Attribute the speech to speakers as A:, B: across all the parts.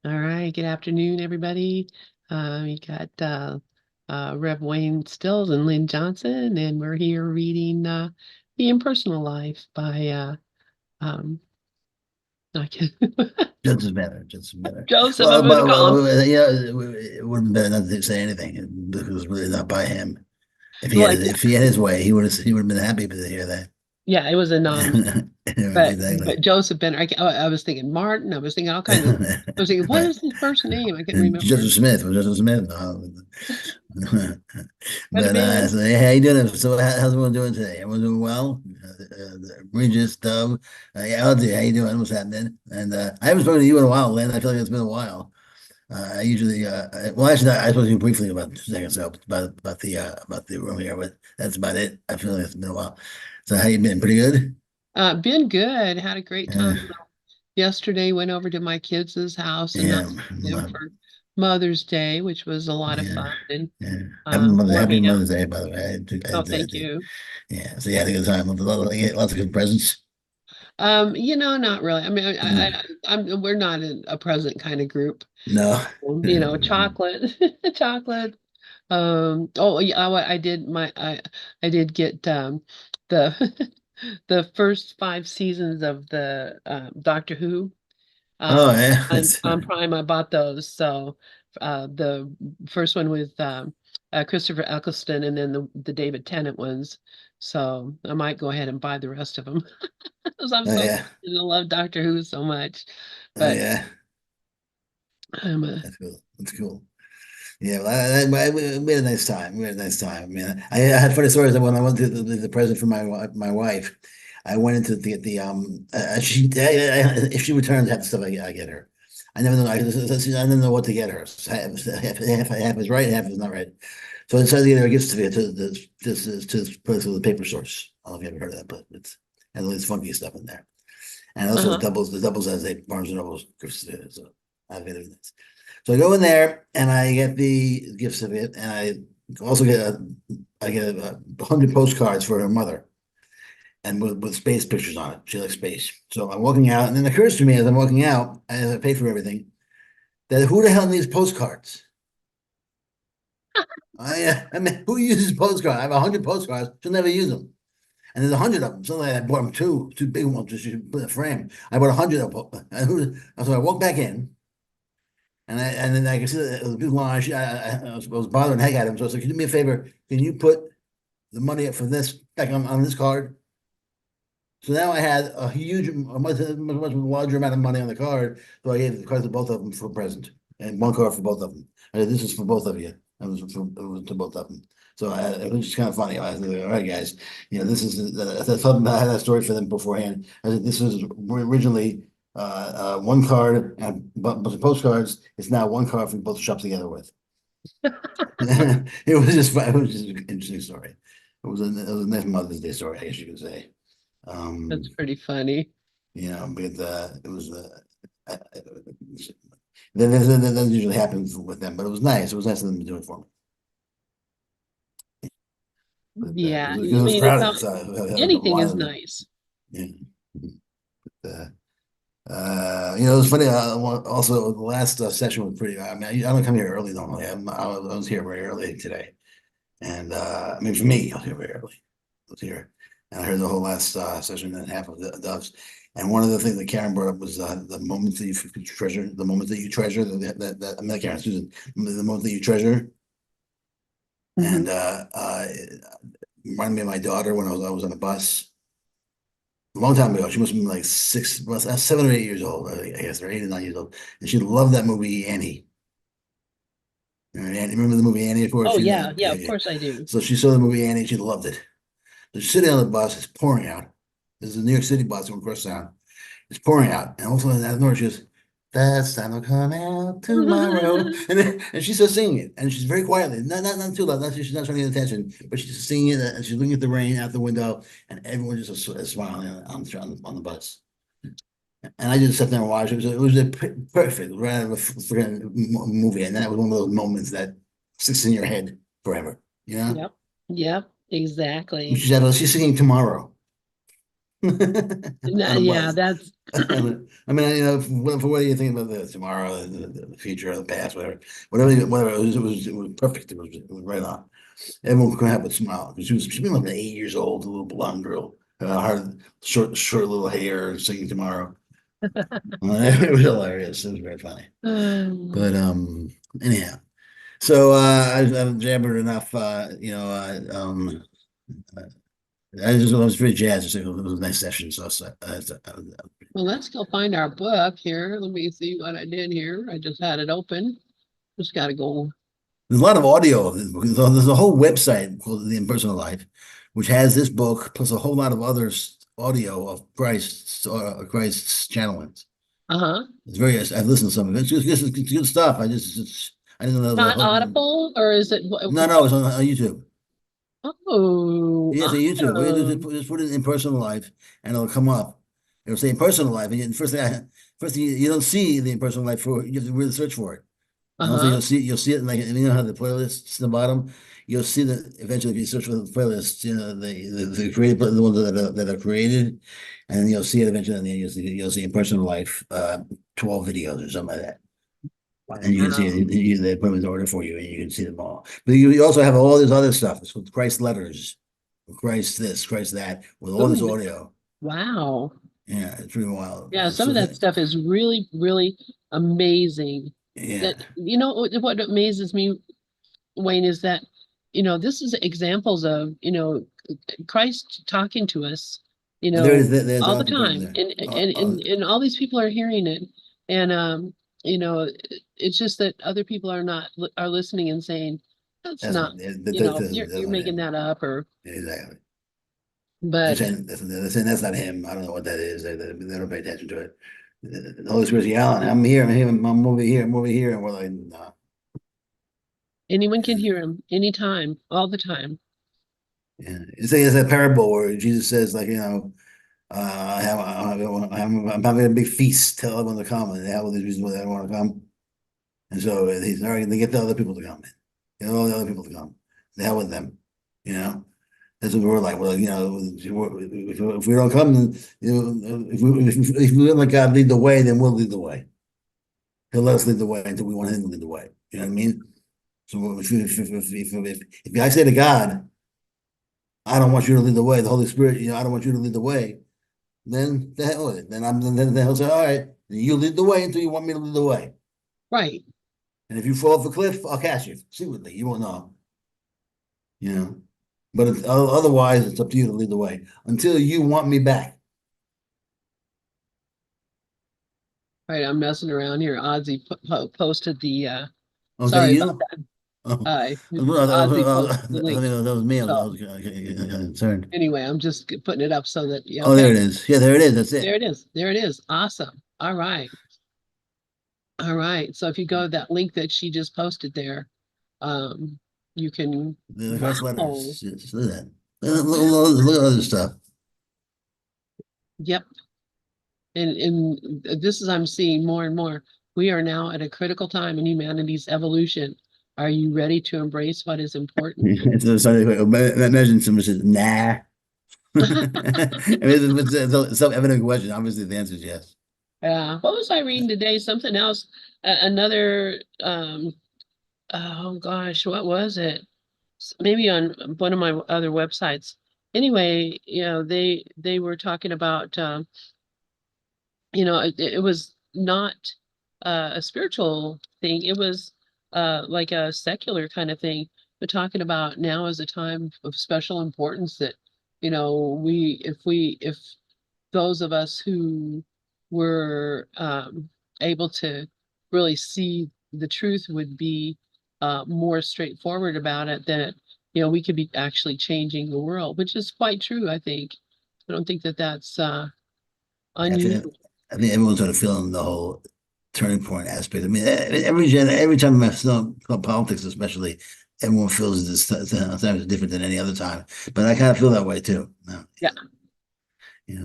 A: All right, good afternoon, everybody. We got Rev Wayne Stills and Lynn Johnson, and we're here reading The Impersonal Life by um, I can't-
B: Just as better, just as better.
A: Joseph. I'm going to call him.
B: Yeah, it would have been nothing to say anything. It was really not by him.
A: Like,
B: If he had his way, he would have been happy to hear that.
A: yeah, it was a non.
B: Exactly.
A: But Joseph Benner. I was thinking Martin. I was thinking all kinds of. I was thinking, what
B: Right.
A: is his first name? I couldn't
B: And
A: remember.
B: Joseph Smith was Joseph Smith. No.
A: Could have
B: But
A: been.
B: so hey, how you doing? So how's everyone doing today? Everyone doing well? Regis, Dove, yeah, Audrey, how you doing? What's happening? And I haven't spoken to you in a while, Lynn. I feel like it's been a while. I usually, well, actually, I spoke to you briefly about 2 seconds ago about the room here, but that's about it. I feel like it's been a while. So how you been? Pretty good?
A: Been good. Had a great
B: Yeah,
A: time yesterday. Went over to my kids' house and
B: yeah,
A: them for Mother's Day, which was a lot of
B: yeah,
A: fun. And
B: yeah.
A: let
B: Happy
A: me know.
B: Mother's Day, by the way.
A: Oh, thank you.
B: Yeah. So you had a good time. Lots of good presents.
A: Not really. I mean,
B: Mm.
A: we're not a present kind of group.
B: No.
A: Chocolate, chocolate. Oh yeah, I did get the the first 5 seasons of the Doctor Who.
B: Oh yeah.
A: On Prime, I bought those. So the first one with Christopher Eccleston, and then the David Tennant ones. So I might go ahead and buy the rest of them because I'm
B: Oh
A: so
B: yeah.
A: I love Doctor Who so much.
B: Oh
A: But
B: yeah.
A: I'm a
B: That's cool. That's cool. Yeah, well, we had a nice time. We had a nice time. I mean, I had funny stories that when I went to the present for my wife, I went into to get the if she returns half the stuff I get her. I never know. I never know what to get her. So half is right, half is not right. So I decided to get her a gift certificate to put it through the paper source. I don't know if you ever heard of that, but it's has all this funky stuff in there. And also
A: uh-huh.
B: the doubles as a Barnes and Noble gift certificate. So I've got everything. So I go in there and I get the gifts of it, and I also get 100 postcards for her mother, and with space pictures on it. She likes space. So I'm walking out, and then it occurs to me as I'm walking out, as I pay for everything, that who the hell needs postcards? I mean, who uses postcards? I have 100 postcards. She'll never use them. And there's 100 of them. So I bought them two big ones, just to put in a frame. I bought 100 of them. So I walk back in, and then I can see that it was a big line. I was bothering the heck out of him. So I said, "Can you do me a favor? Can you put the money up for this back on this card?" So now I had a much larger amount of money on the card. So I gave the card to both of them for a present, and one card for both of them. I said, "This is for both of you." It was to both of them. So it was just kind of funny. I was like, "All right, guys, this is." I thought I had that story for them beforehand. I said, "This was originally one card, and but the postcards. It's now one card for both to shop together with." It was just an interesting story. It was a nice Mother's Day story, I guess you could say.
A: That's
B: Um,
A: pretty funny.
B: but it was that doesn't usually happen with them, but it was nice. It was nice of them to do it for me. But
A: Yeah,
B: because
A: I
B: I was
A: mean,
B: proud of it, so a
A: anything
B: lot
A: is
B: of them.
A: nice.
B: Yeah. Uh, it was funny. Also, the last session was pretty. I mean, I don't come here early normally. I was here very early today. And I mean, for me, I was here very early. I was here, and I heard the whole last session and half of the Doves. And one of the things that Karen brought up was the moments that you treasure, the moments that you treasure. I mean, not Karen, Susan, the moments that you treasure.
A: Hmm.
B: And it reminded me of my daughter when I was on a bus a long time ago. She must have been like 7 or 8 years old, I guess, or 8 or 9 years old. And she loved that movie Annie. Remember the movie Annie? Of course,
A: Oh
B: she
A: yeah, yeah,
B: yeah,
A: of
B: yeah.
A: course I do.
B: So she saw the movie Annie. She loved it. So she's sitting on the bus. It's pouring out. This is a New York City bus going across town. It's pouring out, and also out of nowhere she goes, "The sun will come out tomorrow," and she starts singing it, and she's very quietly, not too loud. She's not trying to get attention, but she's singing it, and she's looking at the rain out the window, and everyone just is smiling on the bus. And I just sat there and watched. It was a perfect right out of a freaking movie, and that was one of those moments that sticks in your head forever. You know,
A: Yep, yep, exactly.
B: she's singing tomorrow. On a
A: Yeah,
B: bus.
A: that's
B: I mean, for what do you think about the tomorrow, the future, or the past, whatever. It was perfect. It was right on. Everyone could have a smile because she was like 8 years old, a little blonde girl, hard, short little hair, singing tomorrow. It was hilarious. It was very funny.
A: um,
B: But anyhow, so I've jabbered enough. I was very jazzed. It was a nice session.
A: well, let's go find our book here. Let me see what I did here. I just had it open. Just got to go.
B: There's a lot of audio. There's a whole website called The Impersonal Life, which has this book plus a whole lot of other audio of Christ's channelings.
A: Uh-huh.
B: It's very. I've listened to some of it. It's good stuff. I didn't know the
A: Not
B: whole.
A: Audible, or is it?
B: No, it's on YouTube.
A: Oh,
B: Yes, on YouTube. We
A: awesome.
B: just put it in personal life, and it'll come up. It'll say impersonal life, and first thing you don't see the impersonal life for. You have to really search for it. And also
A: Uh-huh.
B: you'll see it in like how the playlists in the bottom. You'll see that eventually if you search for the playlists, the created the ones that are created, and then you'll see it eventually, and then you'll see impersonal life 12 videos or something like that. And you can see
A: Wow.
B: they put them in order for you, and you can see them all. But you also have all this other stuff. It's called Christ letters, Christ this, Christ that, with all this
A: Ooh,
B: audio.
A: wow.
B: Yeah, it's pretty wild.
A: Yeah, some
B: So
A: of that stuff is really, really amazing.
B: yeah,
A: That, what amazes me, Wayne, is that, this is examples of, Christ talking to us,
B: there's
A: all the
B: all the people
A: time.
B: there.
A: And all these people are hearing it. And you know, it's just that other people are listening and saying, that's
B: That's
A: not,
B: not that's
A: you're
B: not
A: making
B: him.
A: that up, or
B: Exactly. They're
A: but
B: saying they're saying that's not him. I don't know what that is. They don't pay attention to it. The Holy Spirit's yelling, "I'm here, I'm here, I'm over here, I'm over here," and we're like, "No."
A: anyone can hear him anytime, all the time.
B: Yeah. It's a parable where Jesus says, like, I'm having a big feast. Tell everyone to come, and they have all these reasons why they don't want to come. And so he's all right. They get the other people to come. Get all the other people to come. The hell with them. You know. That's what we're like. Well, if we don't come, then, if we let like God lead the way, then we'll lead the way. He'll let us lead the way until we want him to lead the way. You know what I mean? So if I say to God, I don't want you to lead the way, the Holy Spirit, I don't want you to lead the way, then the hell with it. Then he'll say, all right, you lead the way until you want me to lead the way.
A: Right.
B: And if you fall off the cliff, I'll catch you. Secretly, you won't know. You know. But otherwise, it's up to you to lead the way until you want me back.
A: Right. I'm messing around here. Ozzy posted the
B: Oh, is that
A: sorry about
B: you?
A: that.
B: Oh,
A: Ozzy posted the
B: I
A: link.
B: mean, that was me. I
A: So
B: was concerned.
A: anyway, I'm just putting it up so that, yeah,
B: Oh, there
A: okay.
B: it is. Yeah, there it is. That's
A: There
B: it.
A: it is. There it is. Awesome. All right. All right. So if you go to that link that she just posted there, um, you can,
B: The Christ
A: wow.
B: letters. Just look at that.
A: Wow.
B: Look at other stuff.
A: Yep. And this is, I'm seeing more and more. We are now at a critical time in humanity's evolution. Are you ready to embrace what is important?
B: So imagine someone says, "Nah." I mean, it's a self-evident question. Obviously, the answer is yes.
A: Yeah. What was I reading today? Something else. Another. Oh gosh, what was it? Maybe on one of my other websites. Anyway, they were talking about. It was not a spiritual thing. It was like a secular kind of thing. But talking about now is a time of special importance that, if those of us who were able to really see the truth would be more straightforward about it, that, we could be actually changing the world, which is quite true, I think. I don't think that that's
B: I think
A: unusual.
B: I think everyone's sort of feeling the whole turning point aspect. I mean, every time I know politics, especially, everyone feels this sometimes different than any other time. But I kind of feel that way too. No,
A: Yeah.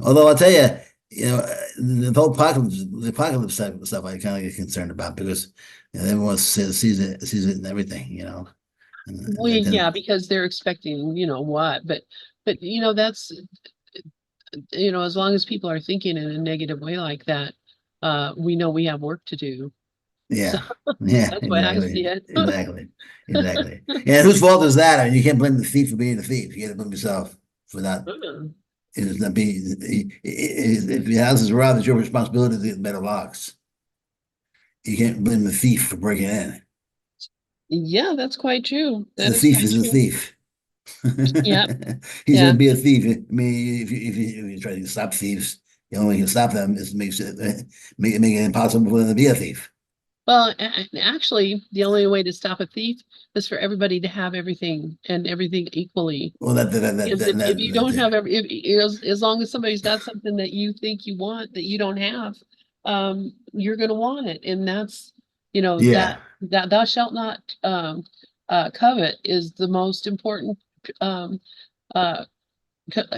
B: Although I'll tell you, the whole apocalypse type of stuff, I kind of get concerned about because everyone sees it in everything.
A: Well,
B: And
A: yeah,
B: then
A: because they're expecting, what, but that's as long as people are thinking in a negative way like that, we know we have work to do. So
B: Yeah, yeah,
A: that's why I see
B: exactly,
A: it.
B: exactly, exactly. Yeah, whose fault is that? I mean, you can't blame the thief for being a thief. You got to blame yourself for not.
A: Mm.
B: It's not being. If your house is robbed, it's your responsibility to get better locks. You can't blame the thief for breaking in.
A: Yeah, that's quite true.
B: The
A: That is
B: thief
A: quite
B: is a
A: true.
B: thief.
A: Yeah,
B: He's going
A: yeah.
B: to be a thief. I mean, if you try to stop thieves, the only way you can stop them is make it impossible for them to be a thief.
A: Well, actually, the only way to stop a thief is for everybody to have everything and everything equally.
B: Well,
A: Because if you don't have as long as somebody's got something that you think you want that you don't have, you're going to want it, and that's
B: yeah,
A: that thou shalt not covet is the most important um, uh,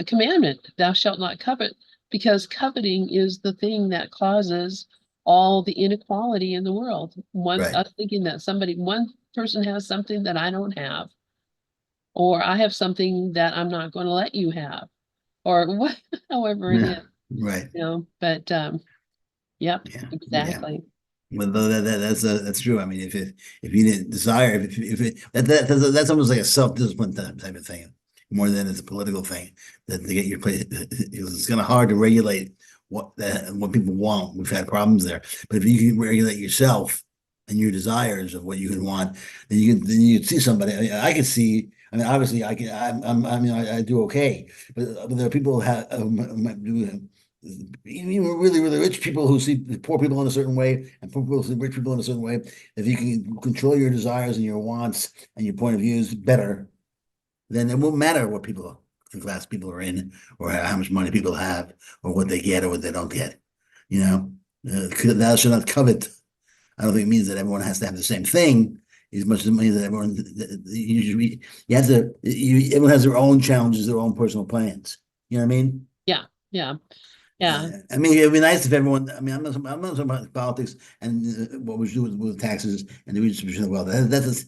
A: commandment. Thou shalt not covet, because coveting is the thing that causes all the inequality in the world.
B: right.
A: Us thinking that one person has something that I don't have, or I have something that I'm not going to let you have, or what, however it
B: Yeah,
A: is,
B: right.
A: But yep,
B: Yeah, yeah.
A: exactly.
B: Well, that's true. I mean, if you didn't desire, if it that's almost like a self-discipline type of thing, more than it's a political thing. That to get your place, it's kind of hard to regulate what people want. We've had problems there, but if you can regulate yourself and your desires of what you can want, then you can see somebody. I can see. I mean, obviously, I can. I mean, I do okay, but there are people who have might do even really, really rich people who see poor people in a certain way and poor people see rich people in a certain way. If you can control your desires and your wants and your point of views better, then it won't matter what people, the class people are in, or how much money people have, or what they get or what they don't get. You know, thou shalt not covet. I don't think it means that everyone has to have the same thing. As much as it means that you have to, everyone has their own challenges, their own personal plans. You know what I mean?
A: Yeah, yeah, yeah,
B: I mean, it'd be nice if everyone. I mean, I'm not talking about politics and what we do with taxes and the redistribution of wealth. That's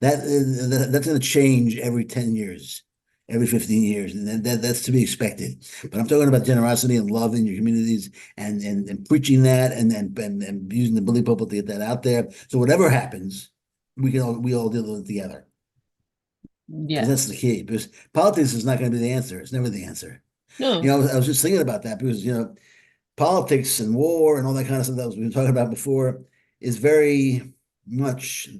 B: going to change every 10 years, every 15 years, and that's to be expected. But I'm talking about generosity and love in your communities and preaching that and using the bully pulpit to get that out there. So whatever happens, we all deal with it together because that's the
A: yes.
B: key. Because politics is not going to be the answer. It's never the answer.
A: No,
B: I was just thinking about that because politics and war and all that kind of stuff that we've been talking about before is very much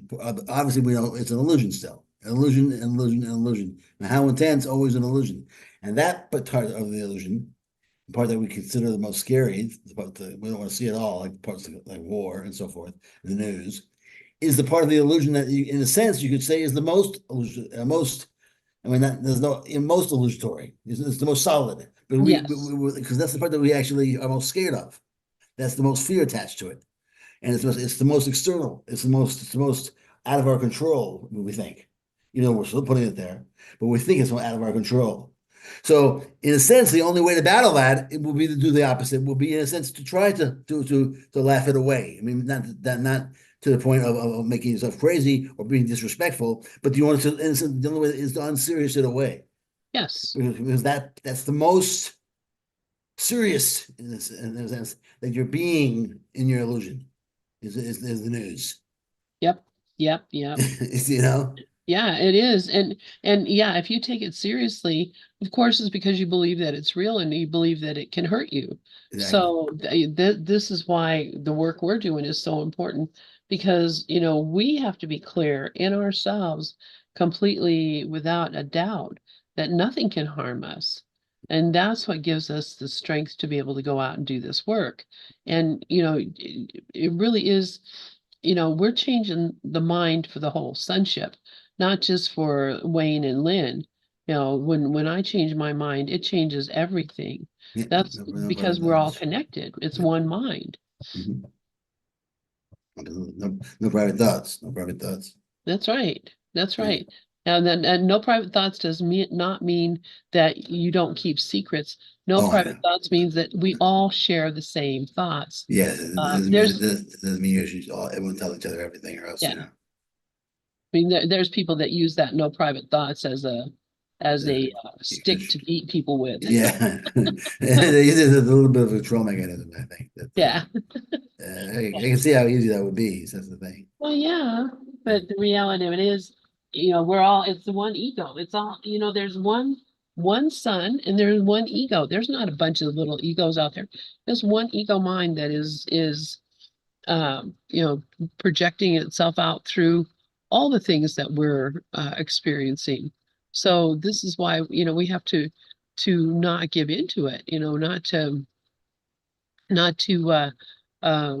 B: obviously we know it's an illusion still. An illusion, an illusion, an illusion. And how intense, always an illusion. And that part of the illusion, the part that we consider the most scary, the part that we don't want to see at all, like parts like war and so forth, the news, is the part of the illusion that you, in a sense, you could say is the most illusion, most I mean, there's no in most illusory. It's the most solid, but
A: yes,
B: because that's the part that we actually are most scared of. That's the most fear attached to it, and it's the most external. It's the most out of our control. We think, we're still putting it there, but we think it's out of our control. So, in a sense, the only way to battle that it will be to do the opposite. Will be, in a sense, to try to laugh it away. I mean, not to the point of making yourself crazy or being disrespectful, but you want to, the only way is to unserious it away
A: yes.
B: because that's the most serious in a sense that you're being in your illusion is the news.
A: Yep, yep, yep.
B: you know
A: Yeah, it is. And yeah, if you take it seriously, of course it's because you believe that it's real and you believe that it can hurt you.
B: exactly.
A: So this is why the work we're doing is so important, because we have to be clear in ourselves completely without a doubt that nothing can harm us. And that's what gives us the strength to be able to go out and do this work. And it really is, we're changing the mind for the whole sonship, not just for Wayne and Lynn. When I change my mind, it changes everything.
B: Yeah,
A: That's
B: no
A: because
B: private
A: we're all
B: thoughts.
A: connected. It's
B: Yeah.
A: one mind.
B: Mhm. No private thoughts. No private thoughts.
A: That's right. That's
B: Yeah.
A: right. And no private thoughts does not mean that you don't keep secrets. No
B: Oh
A: private
B: yeah.
A: thoughts means that we all share the same thoughts.
B: Yeah. It
A: There's
B: doesn't mean you should everyone tell each other everything or else
A: yeah. I mean, there's people that use that no private thoughts as a as a stick
B: Because
A: to beat people with.
B: yeah, there's a little bit of a trauma mechanism, I think.
A: Yeah.
B: I can see how easy that would be. So that's the thing.
A: Well, yeah, but the reality of it is, we're all, it's the one ego. It's all, there's one sun and there's one ego. There's not a bunch of little egos out there. There's one ego mind that is projecting itself out through all the things that we're experiencing. So this is why, we have to not give into it, not to uh,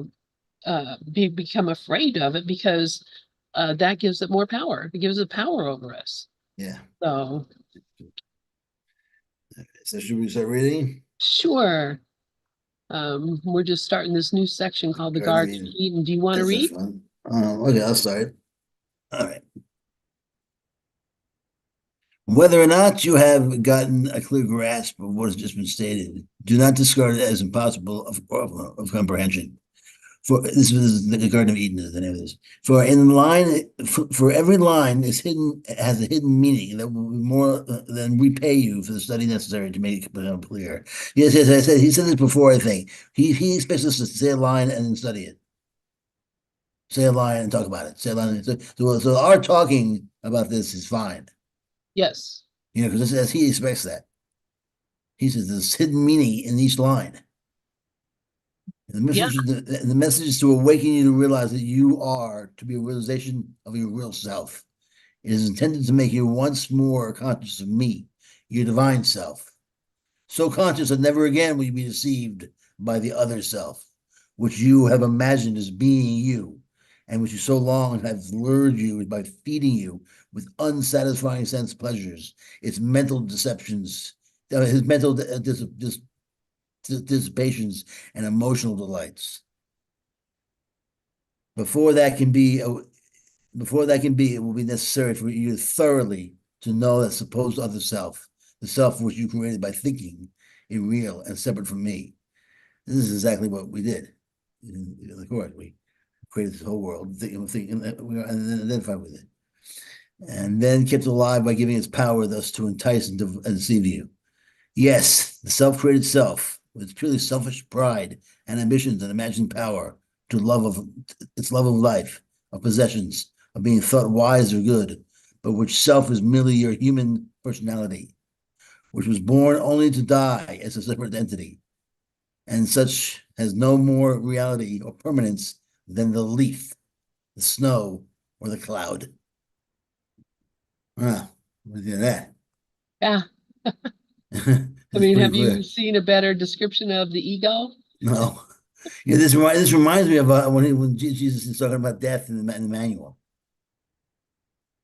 A: become afraid of it, because that gives it more power. It gives it power over us.
B: Yeah.
A: So
B: So should we start reading?
A: sure. We're just starting this new section called the
B: Garden of
A: Garden of
B: Eden.
A: Eden. Do you want to
B: That's
A: read?
B: fun. Okay, I'll start. All right. Whether or not you have gotten a clear grasp of what has just been stated, do not discard it as impossible of comprehension. For this was the Garden of Eden is the name of this. For every line is hidden has a hidden meaning that will be more than repay you for the study necessary to make it become clear. Yes, as I said, he said this before. I think he expects us to say a line and then study it. Say a line and talk about it. Say a line. So our talking about this is fine.
A: Yes.
B: Because as he expects that. He says there's hidden meaning in each line.
A: Yeah.
B: The message is to awaken you to realize that you are to be a realization of your real self. It is intended to make you once more conscious of me, your divine self. So conscious that never again will you be deceived by the other self, which you have imagined as being you, and which you so long have lured you by feeding you with unsatisfying sense pleasures, its mental deceptions, his mental dissipations and emotional delights. Before that can be, it will be necessary for you thoroughly to know that supposed other self, the self which you created by thinking, is real and separate from me. This is exactly what we did in the course. We created this whole world, and then identified with it, and then kept alive by giving its power, thus to entice and deceive you. Yes, the self-created self, with its purely selfish pride and ambitions and imagined power, to love of life, of possessions, of being thought wise or good, but which self is merely your human personality, which was born only to die as a separate entity, and such has no more reality or permanence than the leaf, the snow, or the cloud. Ah, what do you think of that?
A: Yeah. I
B: It's
A: mean,
B: pretty
A: have you
B: clear.
A: seen a better description of the ego?
B: No. Yeah, this reminds me of when Jesus is talking about death in the manual.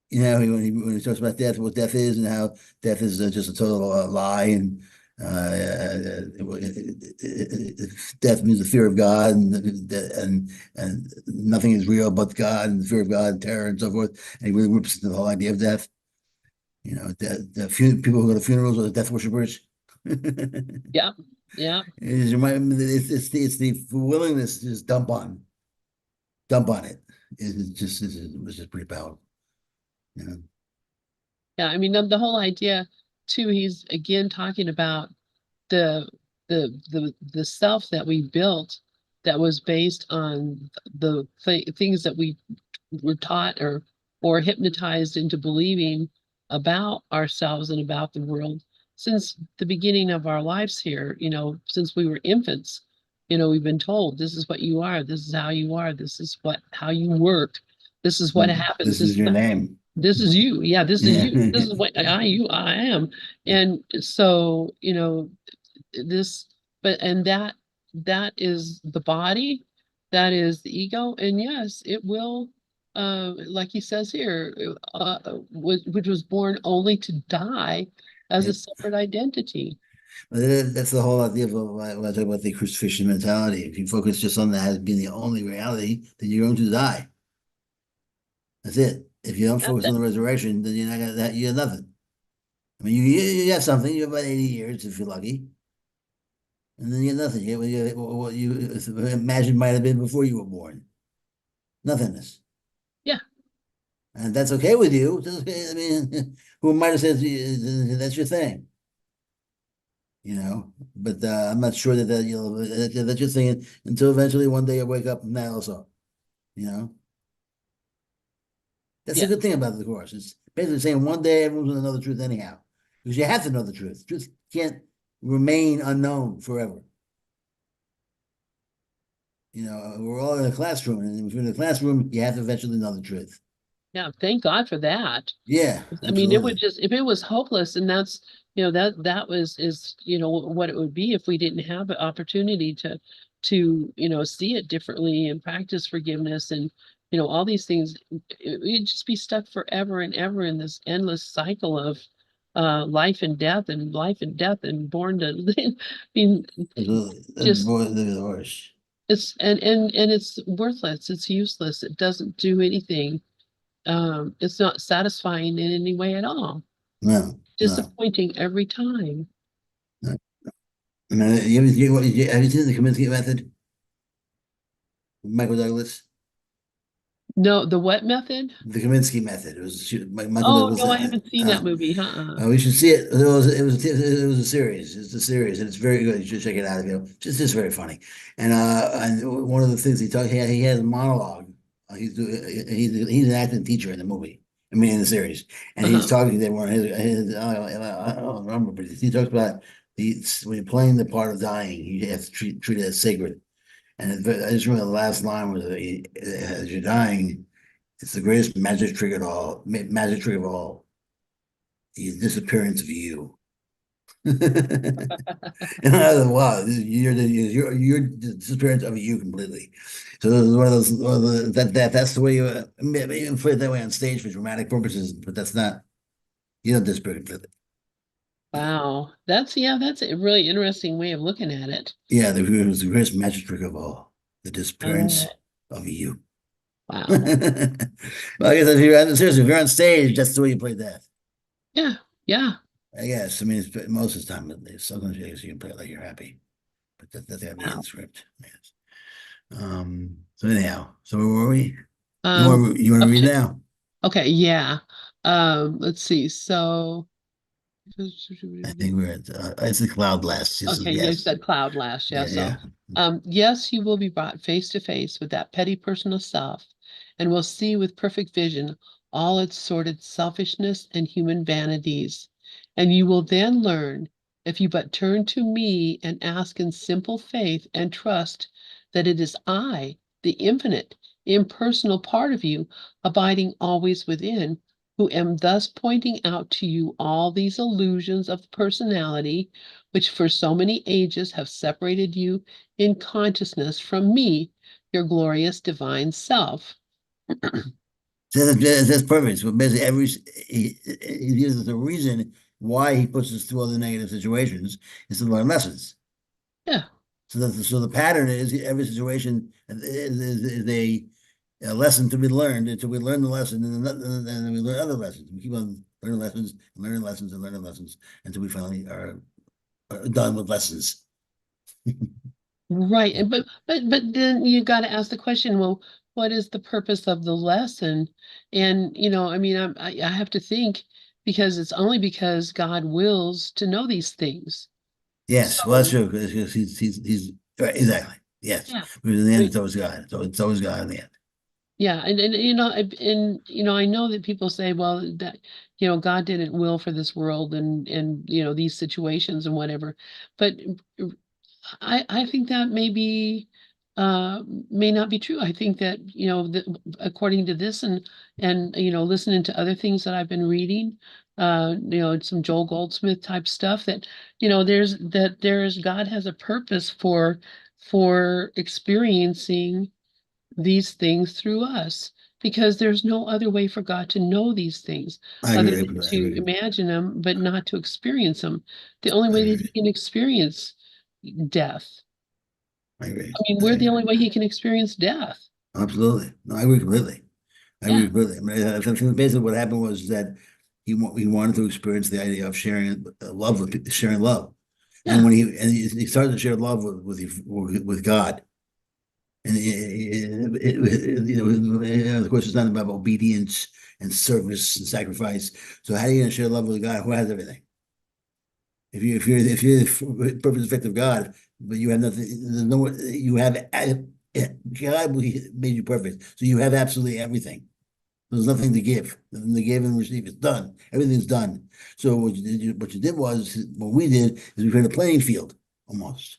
B: When he talks about death, what death is, and how death is just a total lie, and death means the fear of God, and nothing is real but God, and the fear of God, and terror, and so forth. And he really whips into the whole idea of death. People who go to funerals are the death worshippers.
A: Yeah. Yeah.
B: It's the willingness to just dump on it. It was just pretty powerful. Yeah.
A: Yeah. I mean, the whole idea too, he's again talking about the the self that we built, that was based on the things that we were taught or hypnotized into believing about ourselves and about the world since the beginning of our lives here, since we were infants. We've been told this is what you are, this is how you are, this is how you work, this is what happens,
B: This is your name.
A: this is you. Yeah, this is
B: Yeah.
A: you. This is what I am. And so, this, and that is the body, that is the ego. And yes, it will, like he says here, which was born only to die as a
B: Yeah.
A: separate identity.
B: That's the whole idea of when I talk about the crucifixion mentality. If you focus just on that as being the only reality, then you're going to die. That's it. If you don't
A: That's
B: focus on
A: it.
B: the resurrection, then you're not gonna you have nothing. I mean, you have something. You have about 80 years if you're lucky, and then you have nothing. You get what you imagine might have been before you were born. Nothingness.
A: Yeah.
B: And that's okay with you. It's okay. I mean, who might have said that's your thing, but I'm not sure that's your thing until eventually one day you wake up and that also, you know. That's a
A: Yeah.
B: good thing about the course. It's basically saying one day everyone's gonna know the truth anyhow, because you have to know the truth. Truth can't remain unknown forever. We're all in a classroom, and if you're in a classroom, you have to eventually know the truth.
A: Yeah, thank God for that.
B: Yeah,
A: I mean, it would
B: absolutely.
A: just, if it was hopeless, and that's, that was, is, what it would be if we didn't have the opportunity to, see it differently and practice forgiveness and, all these things. We'd just be stuck forever and ever in this endless cycle of life and death and life and death and born to I mean,
B: Absolutely.
A: just
B: The worst.
A: it's and it's worthless. It's useless. It doesn't do anything. It's not satisfying in any way at all.
B: No, no,
A: Disappointing every time.
B: no. I mean, have you seen the Kaminsky method? Michael Douglas,
A: No, the what method?
B: the Kaminsky method. Michael
A: Oh,
B: Douglas.
A: no, I haven't seen that movie. Uh-uh.
B: We should see it. It was a series. It's a series, and it's very good. You should check it out. Just very funny. And one of the things he has a monologue. He's an acting teacher in the movie. I mean, in the series, and he's
A: Uh-huh.
B: talking. They were I don't remember, but he talks about when you're playing the part of dying, you have to treat it as sacred. And I just remember the last line was, "As you're dying, it's the greatest magic trick of all. Magic trick of all, the disappearance of you." And I was like, wow, you're the disappearance of you completely. So this is one of that's the way you play it that way on stage for dramatic purposes, but that's not you don't disappear completely.
A: Wow. That's a really interesting way of looking at it.
B: Yeah, it was the greatest magic trick of all, the disappearance
A: Uh,
B: of you.
A: wow.
B: Well, I guess seriously, if you're on stage, that's the way you play death.
A: Yeah. Yeah.
B: I guess. I mean, most of the time, at least. Sometimes you can play it like you're happy, but that's gotta be in
A: Wow.
B: the script. Yes. So anyhow, so where were we?
A: Um,
B: You want to read
A: okay.
B: now?
A: Okay, yeah. Let's see. So
B: I think we're at it's the cloud blast. Yes,
A: okay, you
B: yes,
A: said cloud last, yeah.
B: yeah,
A: So,
B: yeah.
A: yes, you will be brought face to face with that petty personal self, and will see with perfect vision all its sordid selfishness and human vanities. And you will then learn, if you but turn to me and ask in simple faith and trust that it is I, the infinite, impersonal part of you, abiding always within, who am thus pointing out to you all these illusions of personality which for so many ages have separated you in consciousness from me, your glorious divine self.
B: So that's perfect. So basically, he gives us a reason why he puts us through all the negative situations is to learn lessons.
A: Yeah,
B: So the pattern is every situation is a lesson to be learned until we learn the lesson, and then we learn other lessons. We keep on learning lessons, and learning lessons until we finally are done with lessons.
A: right. But then you got to ask the question, well, what is the purpose of the lesson? And I mean, I have to think because it's only because God wills to know these things.
B: Yes, well, that's
A: So
B: true. Because he's right, exactly. Yes,
A: yeah.
B: because in the
A: I
B: end,
A: mean,
B: it's always God. So it's always God in the end.
A: yeah, and I know that people say, well, that God didn't will for this world and these situations and whatever, but I think that uh may not be true. I think that that according to this and listening to other things that I've been reading, some Joel Goldsmith type stuff that there's God has a purpose for experiencing these things through us because there's no other way for God to know these things
B: I
A: other
B: agree.
A: than
B: I
A: to
B: agree.
A: imagine them, but not to experience them. The only
B: I
A: way that he
B: agree.
A: can experience death.
B: I agree.
A: I mean,
B: I
A: we're the
B: agree.
A: only way he can experience death.
B: Absolutely. No, I agree completely. I agree
A: Yeah,
B: completely. I mean, I think basically what happened was that he wanted to experience the idea of sharing love sharing love, and
A: yeah,
B: he started to share love with God, and of course, it's not about obedience and service and sacrifice. So how are you going to share love with a God who has everything? If you're the perfect effect of God, but you have nothing, there's no you have God made you perfect, so you have absolutely everything. There's nothing to give and receive. It's done. Everything's done. So what you did was what we did is we created a playing field almost.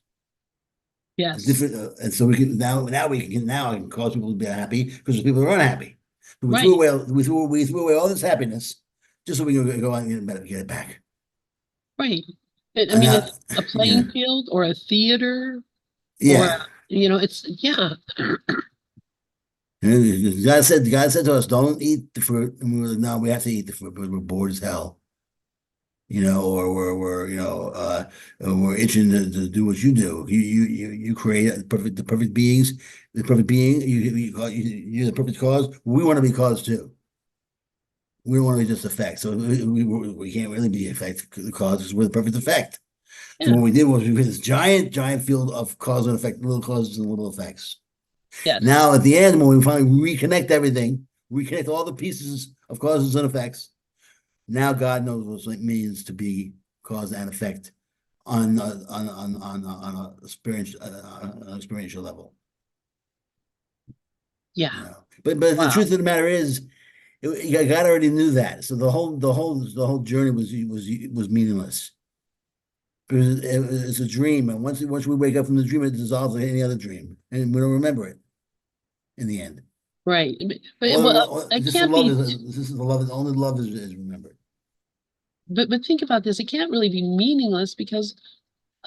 B: A
A: Yes.
B: different, and so we can now I can cause people to be happy because people are unhappy. So
A: Right.
B: we threw away all this happiness just so we can go out and get it back.
A: Right. I
B: And
A: mean,
B: now,
A: it's a
B: yeah,
A: playing field or a theater or,
B: yeah.
A: it's, yeah,
B: God said to us, "Don't eat the fruit," and we were like, "No, we have to eat the fruit, but we're bored as hell." Or we're itching to do what you do. You create the perfect beings, the perfect being. You're the perfect cause. We want to be cause too. We don't want to be just effect. So we can't really be effect the cause because we're the perfect effect. So
A: yeah,
B: what we did was we created this giant field of cause and effect, little causes and little effects.
A: yes,
B: Now at the end, when we finally reconnect all the pieces of causes and effects. Now God knows what it means to be cause and effect on a experiential level.
A: yeah.
B: But the
A: Wow.
B: truth of the matter is, God already knew that, so the whole journey was meaningless because it's a dream, and once we wake up from the dream, it dissolves like any other dream, and we don't remember it in the end.
A: Right. Well, it
B: This is
A: can't
B: love
A: be,
B: is this is the love only love is remembered.
A: but think about this. It can't really be meaningless because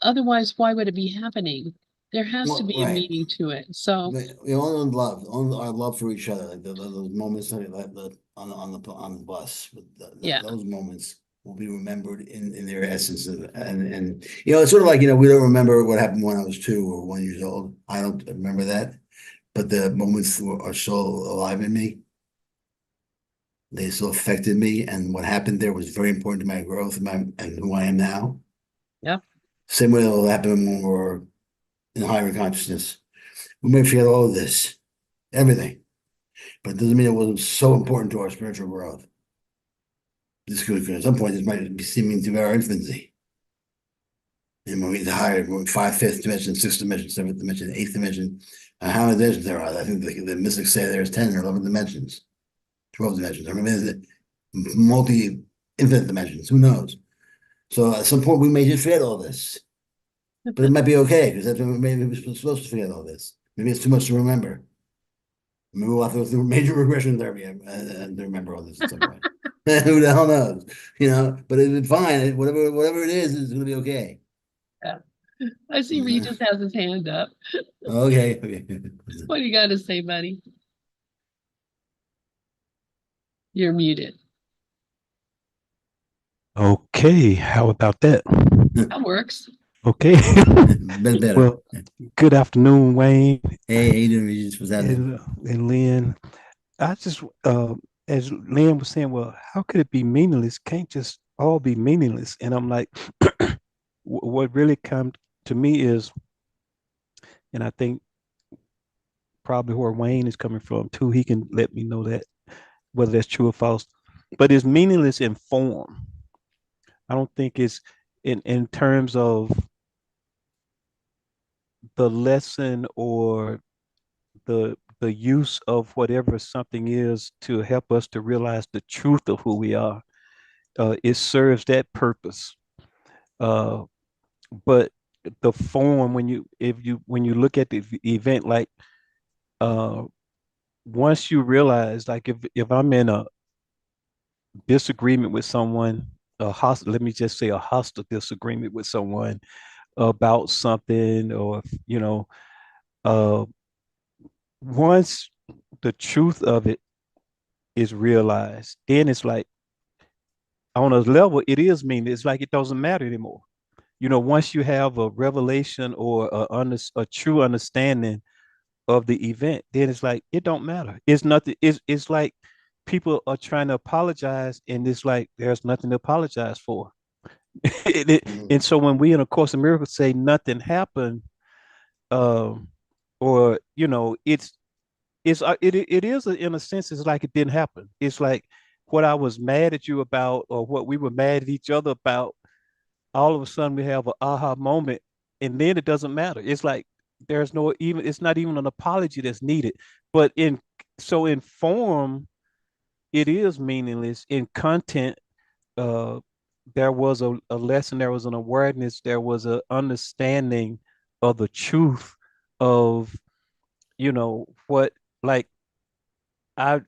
A: otherwise, why would it be happening? There has to
B: Well,
A: be a
B: right.
A: meaning to it. So,
B: We all love, on our love for each other, like those moments on the bus,
A: yeah,
B: those moments will be remembered in their essence, and it's sort of like we don't remember what happened when I was 2 or 1 years old. I don't remember that, but the moments are still alive in me. They still affected me, and what happened there was very important to my growth and who I am now.
A: yeah,
B: Same way it'll happen when we're in higher consciousness. We may forget all of this, everything. But it doesn't mean it wasn't so important to our spiritual growth. This could, at some point, this might be seeming to be our infancy. And when we get higher, when fifth dimension, sixth dimension, seventh dimension, eighth dimension, how many dimensions there are? I think the mystics say there's 10 or 11 dimensions, 12 dimensions. I mean, there's infinite dimensions. Who knows? So at some point, we may just forget all this. But it might be okay because that's maybe we're supposed to forget all this. Maybe it's too much to remember. Maybe we'll have to go through major regression therapy and to remember all this at some point. Who the hell knows? But it's fine. Whatever it is, it's gonna be okay.
A: yeah. I see
B: Yeah.
A: Regis has his hand up.
B: Okay. Okay.
A: What do you got to say, buddy? You're muted.
C: Okay, how about that?
A: That works.
C: Okay.
B: Better.
C: Well, good afternoon, Wayne
B: Hey, how you doing, Regis? What's happening?
C: and Lynn. I just, as Lynn was saying, well, how could it be meaningless? Can't just all be meaningless. And I'm like, what really come to me is, and I think probably where Wayne is coming from too, he can let me know that whether that's true or false. But it's meaningless in form. I don't think it's in terms of the lesson or the use of whatever something is to help us to realize the truth of who we are. It serves that purpose. Uh, but the form, when you look at the event, like uh, once you realize, like if I'm in a disagreement with someone, let me just say a hostile disagreement with someone about something, or uh, once the truth of it is realized, then it's like on a level, it is mean. It's like it doesn't matter anymore. Once you have a revelation or a true understanding of the event, then it's like it don't matter. It's nothing. It's like people are trying to apologize, and it's like there's nothing to apologize for. And
B: Mhm.
C: so when we in A Course in Miracles say nothing happened, um, or it's it is in a sense, it's like it didn't happen. It's like what I was mad at you about, or what we were mad at each other about, all of a sudden we have an aha moment, and then it doesn't matter. It's like there's no even, it's not even an apology that's needed. But in form, it is meaningless. In content, uh there was a lesson, there was an awareness, there was an understanding of the truth of, what, like, I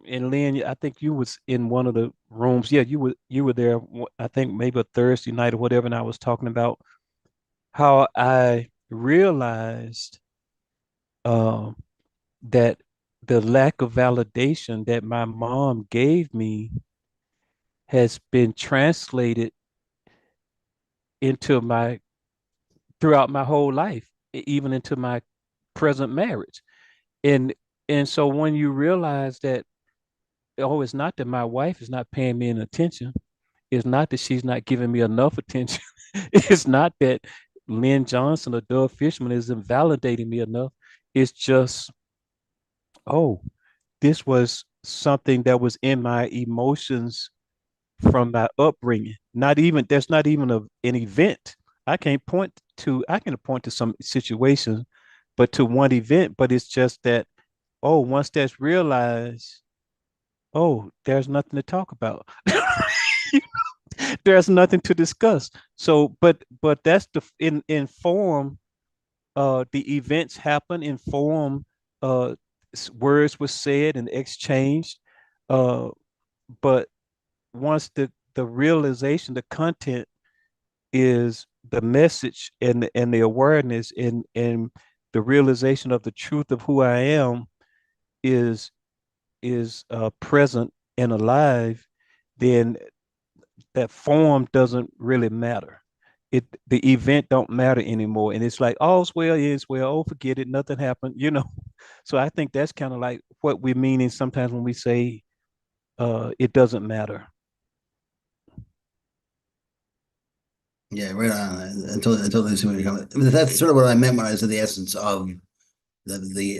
C: and Lynn, I think you was in one of the rooms. Yeah, you were there. I think maybe a Thursday night or whatever, and I was talking about how I realized um, that the lack of validation that my mom gave me has been translated into my throughout my whole life, even into my present marriage. And and so when you realize that, oh, it's not that my wife is not paying me any attention. It's not that she's not giving me enough attention. It's not that Lynn Johnson or Doug Fishman isn't validating me enough. It's just, oh, this was something that was in my emotions from my upbringing. Not even, there's not even an event. I can point to some situation, but to one event, but it's just that, oh, once that's realized, oh, there's nothing to talk about. There's nothing to discuss. So, but that's in form. The events happen in form. Uh, Words were said and exchanged. Uh, but once the realization, the content is the message and the awareness and the realization of the truth of who I am is present and alive, then that form doesn't really matter. The event don't matter anymore, and it's like all's well is well. Oh, forget it, nothing happened. So I think that's kind of like what we're meaning sometimes when we say it doesn't matter.
B: Yeah, right on. I totally see where you're coming. I mean, that's sort of what I meant when I said the essence of the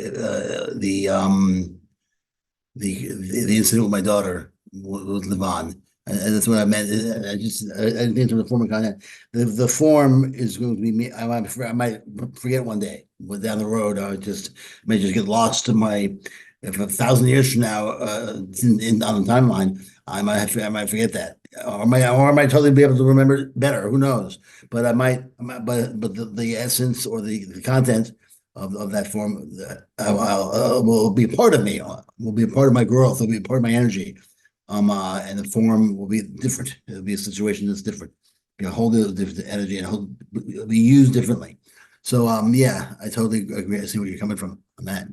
B: incident with my daughter with Levon. And that's what I meant. I didn't think of the form of content. The form is going to be me. I might forget one day, but down the road, may just get lost in my. If 1,000 years from now, on the timeline, I might forget that, or I might totally be able to remember it better. Who knows? But but the essence or the content of that form will be a part of me, will be a part of my growth, will be a part of my energy. And the form will be different. It'll be a situation that's different. Be a whole different energy and it'll be used differently. So yeah, I totally agree. I see where you're coming from on that.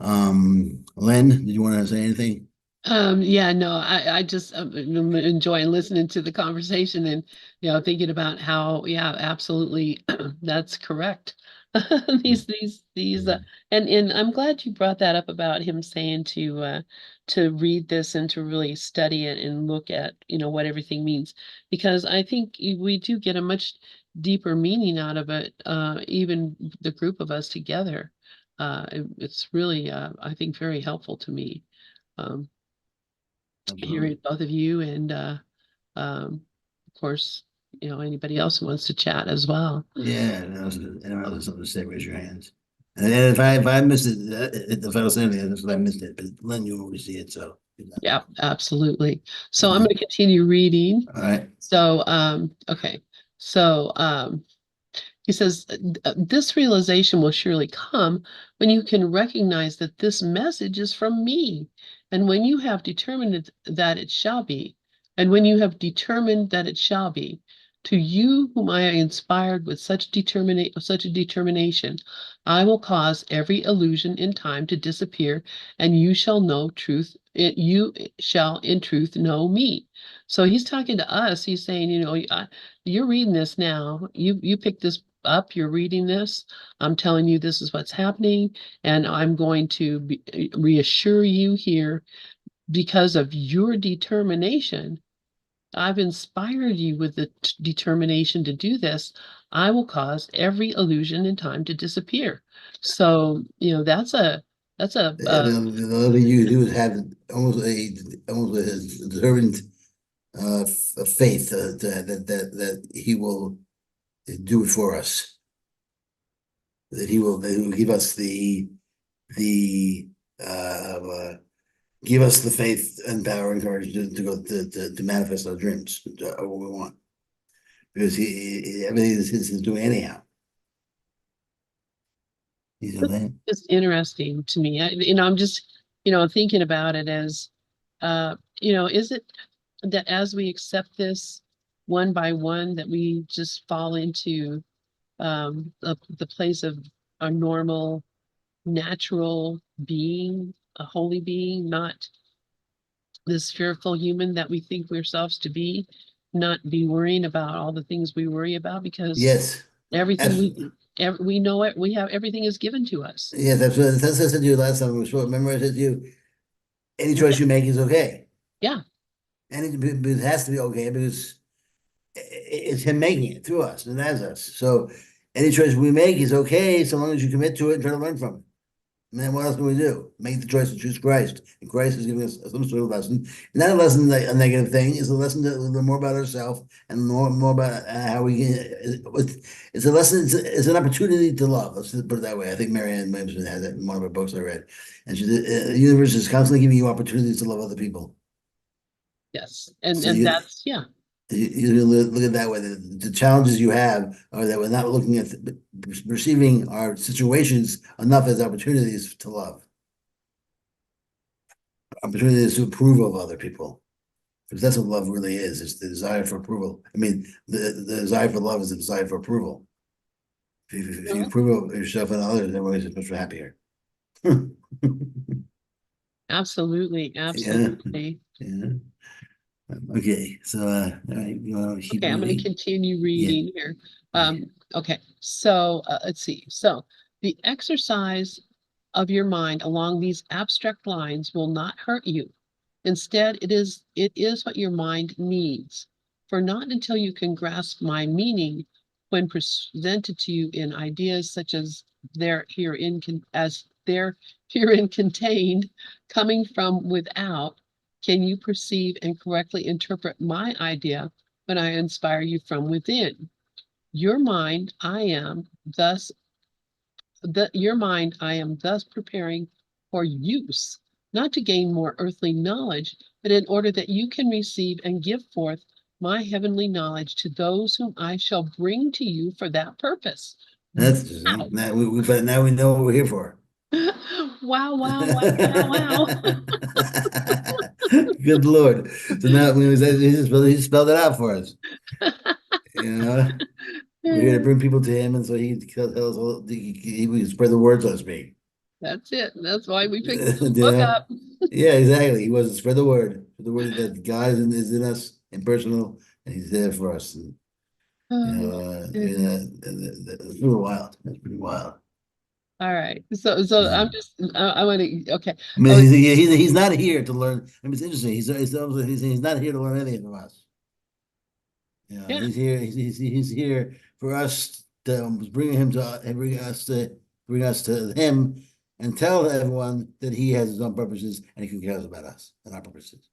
B: Len, did you want to say anything?
A: Yeah, no, I just am enjoying listening to the conversation and, thinking about how, yeah, absolutely, that's correct. These, and I'm glad you brought that up about him saying to read this and to really study it and look at, what everything means, because I think we do get a much deeper meaning out of it, even the group of us together. It's really, I think, very helpful to me. Um,
B: Absolutely.
A: Hearing both of you and of course, anybody else who wants to chat as well.
B: Yeah, anyone else has something to say, raise your hands. And then if I missed it, if I was saying anything, that's what I missed it. But Len, you always see it, so
A: Yeah, absolutely. So I'm
B: yeah.
A: going to continue reading.
B: All right.
A: So, okay. So, he says, this realization will surely come when you can recognize that this message is from me, and when you have determined that it shall be, and when you have determined that it shall be, to you whom I inspired with such a determination, I will cause every illusion in time to disappear, and you shall know truth. You shall in truth know me. So he's talking to us. He's saying, you're reading this now. You picked this up, you're reading this. I'm telling you this is what's happening, and I'm going to reassure you here because of your determination. I've inspired you with the determination to do this. I will cause every illusion in time to disappear. So, that's a That's a
B: The only thing you can do is have almost a determined faith that he will do it for us. That he will give us the give us the faith and power and courage to go to manifest our dreams, what we want, because everything is doing anyhow. You know that?
A: it's interesting to me. I'm just, thinking about it as, is it that as we accept this one by one, that we just fall into the place of a normal, natural being, a holy being, not this fearful human that we think we're ourselves to be, not be worrying about all the things we worry about because
B: Yes.
A: everything
B: That's,
A: we know it, we have everything is given to us.
B: yeah, that's what I said to you last time we spoke. Remember I said to you, any choice you make is okay.
A: Yeah,
B: But it has to be okay because it's him making it through us and as us. So any choice we make is okay so long as you commit to it and try to learn from it. Man, what else can we do? Make the choice to choose Christ. And Christ is giving us some sort of lesson. And not a lesson, a negative thing. It's a lesson to learn more about ourselves and more about how we can. It's a lesson, it's an opportunity to love. Let's just put it that way. I think Marianne Williamson has that in one of her books I read. And she said, the universe is constantly giving you opportunities to love other people.
A: yes. And
B: So
A: and that's
B: you look at it that way. The challenges you have are that we're not looking at receiving our situations enough as opportunities to love, opportunities to approve of other people. Because that's what love really is. It's the desire for approval. I mean, the desire for love is the desire for approval. If you approve of yourself and others, everybody's much happier.
A: absolutely,
B: Yeah,
A: absolutely.
B: yeah. Okay, so all right, you want to keep
A: Okay, I'm going to
B: reading?
A: continue
B: Yeah,
A: reading here.
B: yeah.
A: Okay, so let's see. So the exercise of your mind along these abstract lines will not hurt you. Instead, it is what your mind needs. For not until you can grasp my meaning when presented to you in ideas such as they're herein contained, coming from without, can you perceive and correctly interpret my idea when I inspire you from within. Your mind, I am thus your mind, I am thus preparing for use, not to gain more earthly knowledge, but in order that you can receive and give forth my heavenly knowledge to those whom I shall bring to you for that purpose.
B: That's interesting.
A: Wow.
B: But now we know what we're here for.
A: Wow, wow, wow, wow, wow.
B: Good Lord. So now he spelled it out for us. You know, we're here to bring people to him, and so he tells us he we spread the word, so to speak.
A: That's it. That's why we picked this
B: You
A: book
B: know?
A: up.
B: Yeah, exactly. He was to spread the word that God is in us, impersonal, and he's there for us. And,
A: Oh, goodness.
B: it's pretty wild. That's pretty wild.
A: All right. So I'm
B: Mhm.
A: just I want to okay.
B: I mean,
A: Oh,
B: he's not here to learn. I mean, it's interesting. He's not here to learn anything from us. You know,
A: yeah.
B: he's here for us to bring us to him and tell everyone that he has his own purposes and he cares about us and our purposes.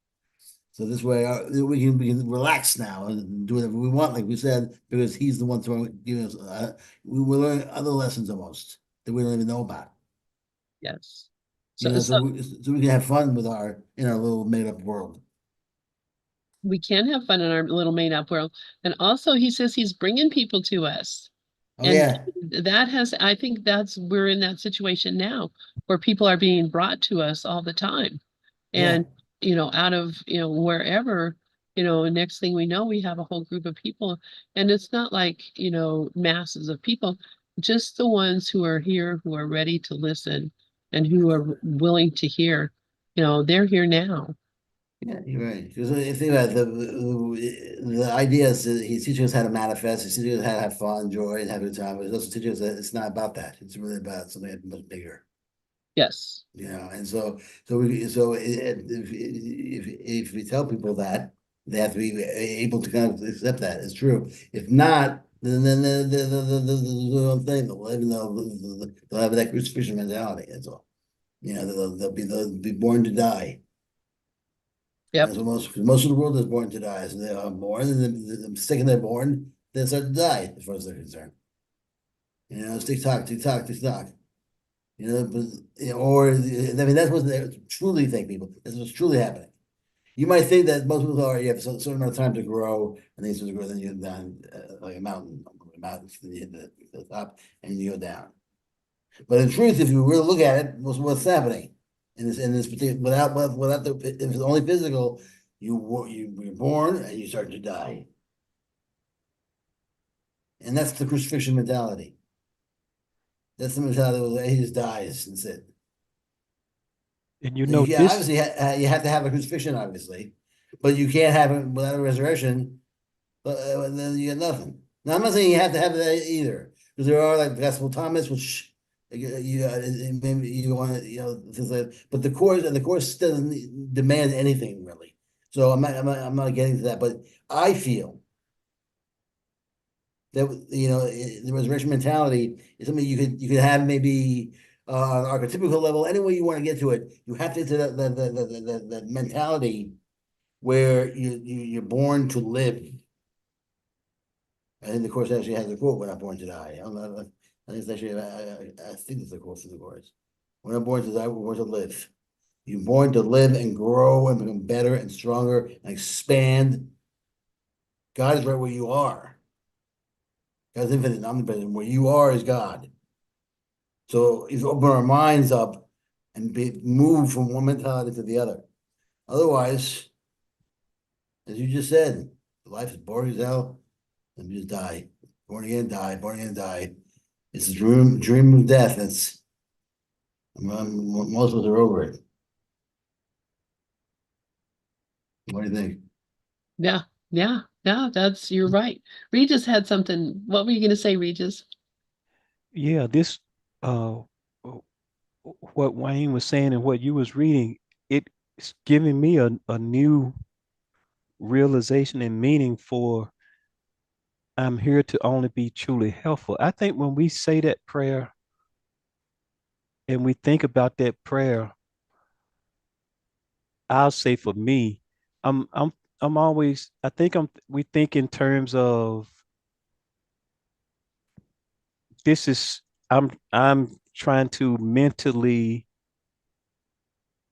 B: So this way we can relax now and do whatever we want, like we said, because he's the one giving us. We will learn other lessons almost that we don't even know about.
A: Yes.
B: You
A: So
B: know,
A: so
B: so we can have fun with our in our little made up world.
A: we can have fun in our little made up world. And also he says he's bringing people to us.
B: Oh
A: And
B: yeah,
A: I think we're in that situation now where people are being brought to us all the time.
B: yeah.
A: And, out of, wherever, next thing we know, we have a whole group of people. And it's not like, masses of people, just the ones who are here, who are ready to listen and who are willing to hear, they're here now.
B: Yeah, you're right. Because if you think about it, the idea is that he's teaching us how to manifest, he's teaching us how to have fun, joy, and have a good time. But he's also teaching us that it's not about that. It's really about something much bigger.
A: Yes.
B: You know, and if we tell people that, they have to be able to kind of accept that it's true. If not, then they'll thing. They'll have that crucifixion mentality. That's all. You know, they'll be born to die.
A: Yep.
B: That's what most of the world is born to die. So they are born, and the second they're born, they start to die, as far as they're concerned. You know, it's tick tock, tick tock, tick tock. You know, but, you know, or I mean, that's what they truly think, people. That's what's truly happening. You might think that most people are, you have a certain amount of time to grow, and then you grow, then you go down like a mountain, then you hit the top, and you go down. But in truth, if you really look at it, what's happening in this particular, without the, if it's only physical, you're born and you start to die, and that's the crucifixion mentality. That's the mentality that he just dies and that's it.
C: And you
B: And you
C: know
B: can
C: this,
B: obviously you have to have a crucifixion, obviously, but you can't have it without a resurrection. But then you get nothing. Now I'm not saying you have to have that either, because there are like Gospel Thomas, which maybe you want to, you know, things like. But the course doesn't demand anything really. So I'm not getting to that. But I feel that, you know, the resurrection mentality is something you could have maybe on an archetypical level. Any way you want to get to it, you have to get to that mentality where you're born to live. I think the course actually has a quote: "We're not born to die." I think it's actually, I think it's the quote from the course. We're not born to die, we're born to live. You're born to live and grow and become better and stronger and expand. God is right where you are. God's infinite and omnipresent. Where you are is God. So if you open our minds up and move from one mentality to the other. Otherwise, as you just said, life is boring as hell, and you just die. Born again, die, born again, die. It's a dream of death. Most of us are over it. What do you think?
A: Yeah. Yeah. Yeah. You're right. Regis had something. What were you going to say, Regis?
C: yeah, this uh what Wayne was saying and what you was reading, it's giving me a new realization and meaning for I'm here to only be truly helpful. I think when we say that prayer and we think about that prayer, I'll say for me, I'm always I think we think in terms of this is I'm trying to mentally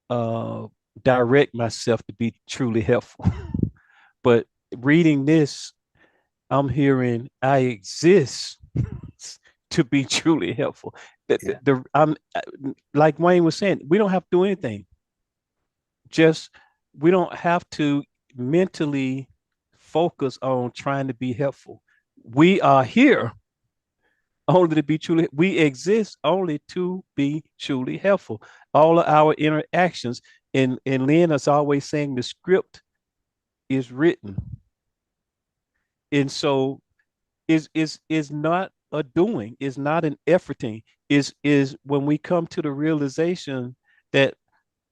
C: uh direct myself to be truly helpful. But reading this, I'm hearing I exist to be truly helpful.
B: Yeah.
C: I'm like Wayne was saying, we don't have to do anything. Just we don't have to mentally focus on trying to be helpful. We are here only to be truly, we exist only to be truly helpful. All of our interactions, and Lynn is always saying the script is written. And so is not a doing, is not an efforting, is when we come to the realization that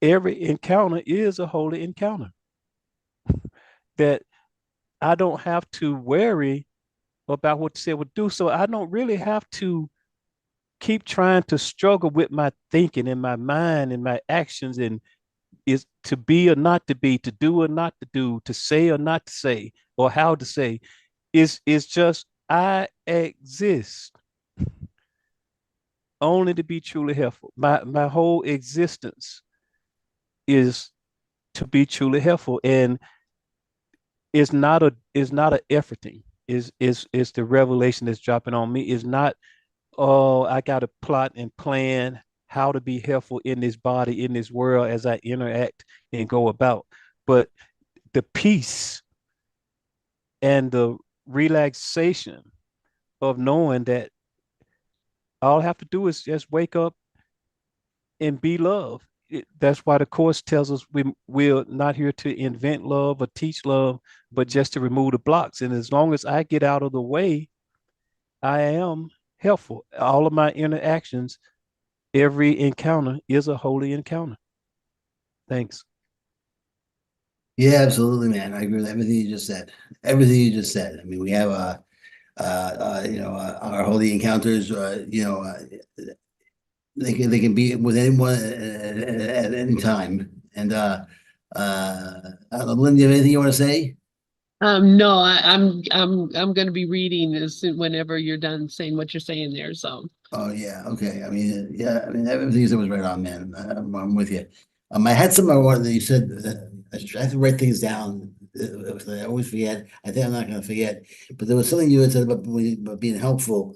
C: every encounter is a holy encounter, that I don't have to worry about what said would do. So I don't really have to keep trying to struggle with my thinking and my mind and my actions and is to be or not to be, to do or not to do, to say or not to say, or how to say. Is just I exist only to be truly helpful. My whole existence is to be truly helpful, and it's not a efforting. Is the revelation that's dropping on me? Is not, oh, I got to plot and plan how to be helpful in this body, in this world as I interact and go about. But the peace and the relaxation of knowing that all I have to do is just wake up and be love. That's why the course tells us we're not here to invent love or teach love, but just to remove the blocks. And as long as I get out of the way, I am helpful. All of my interactions, every encounter is a holy encounter. Thanks.
B: Yeah, absolutely, man. I agree with everything you just said. Everything you just said. I mean, we have our holy encounters. They can be with anyone at at any time. And I don't know, Lynn, do you have anything you want to say?
A: No, I'm going to be reading this whenever you're done saying what you're saying there. So,
B: Oh yeah, okay. I mean, yeah, I mean everything you said was right on, man. I'm with you. I had something I wanted that you said that I have to write things down. I always forget. I think I'm not going to forget. But there was something you had said about being helpful.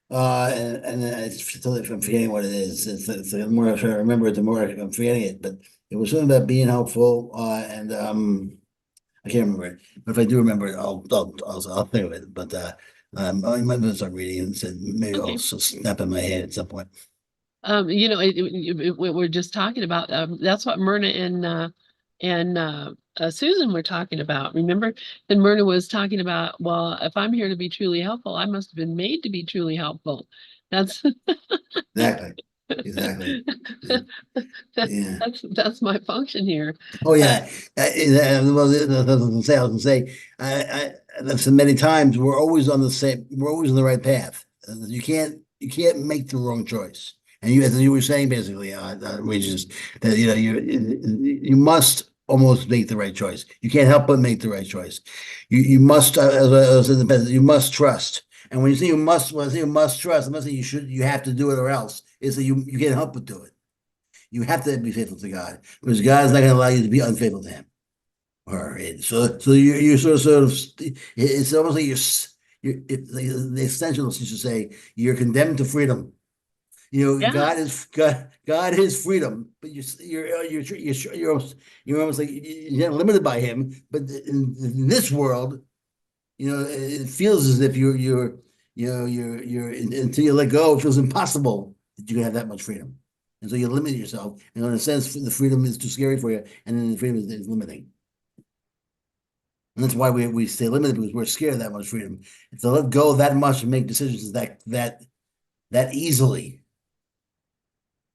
B: And it's totally, if I'm forgetting what it is. It's like the more I try to remember it, the more I'm forgetting it. But it was something about being helpful. And I can't remember it. But if I do remember it, I'll think of it. But I might start reading and said maybe I'll
A: okay.
B: snap in my head at some point.
A: You know, we're just talking about, that's what Myrna and Susan were talking about. Remember? And Myrna was talking about, well, if I'm here to be truly helpful, I must have been made to be truly helpful. That's
B: Exactly. Exactly. Yeah.
A: that's my function here.
B: Oh
A: Uh,
B: yeah. Well, I was gonna say, I've said many times we're always on the same. We're always on the right path. You can't make the wrong choice. And as you were saying, basically, Regis, that you must almost make the right choice. You can't help but make the right choice. You must, as I was in the past, you must trust. And when you say you must, when I say you must trust, I'm not saying you have to do it or else. It's that you can't help but do it. You have to be faithful to God because God is not going to allow you to be unfaithful to Him or her. So you're sort of it's almost like like the extensionalists used to say you're condemned to freedom.
A: yeah,
B: God is freedom, but you're almost like you're not limited by Him. But in this world, it feels as if you're until you let go, it feels impossible that you can have that much freedom. And so you limit yourself. And in a sense, the freedom is too scary for you, and then the freedom is limiting. And that's why we stay limited because we're scared of that much freedom. If to let go that much and make decisions that easily,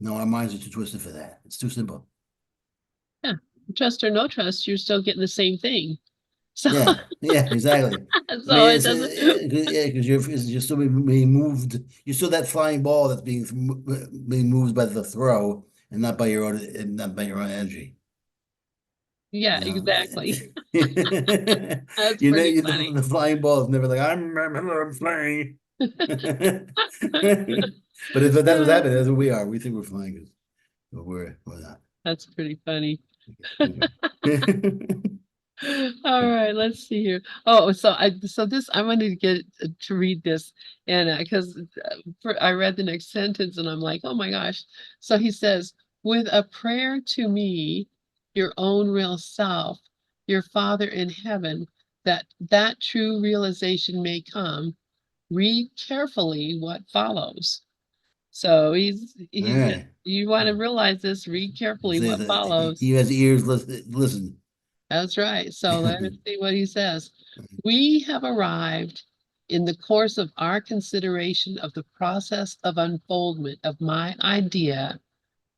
B: no, our minds are too twisted for that. It's too simple.
A: yeah. Trust or no trust, you're still getting the same thing. So,
B: Yeah, exactly. I
A: so
B: mean,
A: it doesn't.
B: yeah, because you're still being moved. You're still that flying ball that's being moved by the throw and not by your own and not by your own energy.
A: Yeah,
B: You know,
A: exactly. That's
B: you know,
A: pretty funny.
B: the flying ball is never like I'm flying. But if that's what's happening, that's what we are. We think we're flying, but we're not.
A: That's pretty funny.
B: Okay.
A: All right, let's see here. Oh, so this I wanted to get to read this, and because I read the next sentence and I'm like, oh my gosh. So he says, with a prayer to me, your own real self, your Father in heaven, that true realization may come. Read carefully what follows. So
B: All
A: he's
B: right.
A: you want to realize this, read carefully
B: Say
A: what
B: that
A: follows.
B: he has ears. Listen.
A: That's right. So let us see what he says. We have arrived in the course of our consideration of the process of unfoldment of my idea